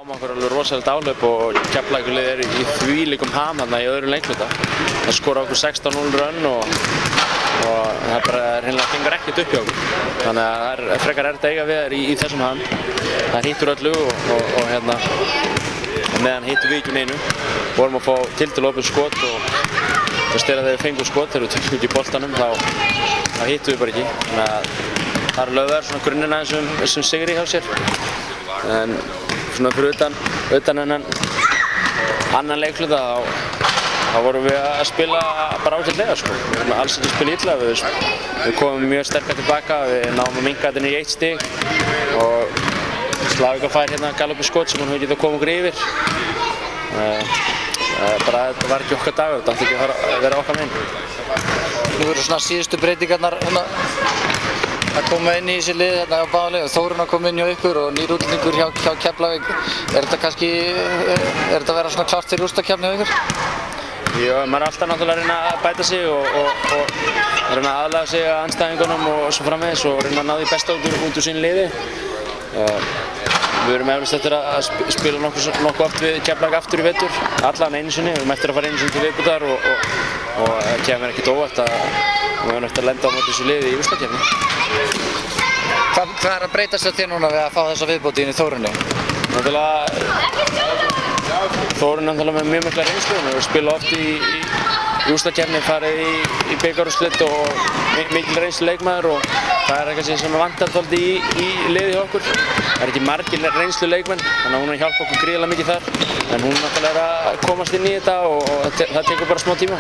Fáum okkur alveg rosalegt áhlaup og Keflavíkurlið í þvílíkum ham þarna í öðrum leikluta. Það skora okkur 16-0 rönn og það bara hreinlega gengur ekkert upp hjá okkur. Þannig að það er frekar erfitt að eiga við þær í þessum ham. Það hittur öllu og meðan hittum við ekki neinu. Vorum að fá tiltölulega opið skot og þegar við fengum skot, þegar við tökum ekki í boltanum, þá hittum við bara ekki. Þannig að það er lögðar svona grunninn að þessum sigri hjá sér. En svona fyrir utan hennan annan leikluta þá vorum við að spila bara ágætlega sko. Við vorum alls ekki að spila illa, við komum mjög sterkar tilbaka, við náum að minnka þetta í 1 stig og Slavík fær hérna galopið skot sem hún hefði getað að koma okkur yfir. Þetta var ekki okkar dagur, þetta átti ekki að vera okkar megin. Nú eru svona síðustu breytingarnar að koma inn í þessi lið hérna á báðalið og Þórunn að koma inn hjá ykkur og nýr útlendingur hjá Keflavík. Er þetta að vera svona klárt fyrir úrslitakeppni hjá ykkur? Já, maður er alltaf náttúrulega að reyna að bæta sig og reyna að aðlaga sig að andstæðingunum og svo framvegis og reyna að ná því besta út úr sínu liði. Við erum eflaust eftir að spila nokkuð oft við Keflavík aftur í vetur, allan einu sinni. Við erum eftir að fara einu sinni til viðbútar og það kemur ekkert óvart að við erum eftir að lenda á móti þessu liði í úrslitakeppni. Hvað er að breytast hjá þér núna við að fá þessa viðbót inn í Þórunni? Þórunn er með mjög mikla reynslu. Við erum spilað oft í úrslitakeppni, farið í bikarúrslit og mikil reynslu leikmaður og það er eitthvað sem vantar svolítið í liði hjá okkur. Það er ekki margir reynslu leikmenn, þannig að hún hjálpa okkur gríðarlega mikið þar. En hún náttúrulega er að komast inn í þetta og það tekur bara smá tíma.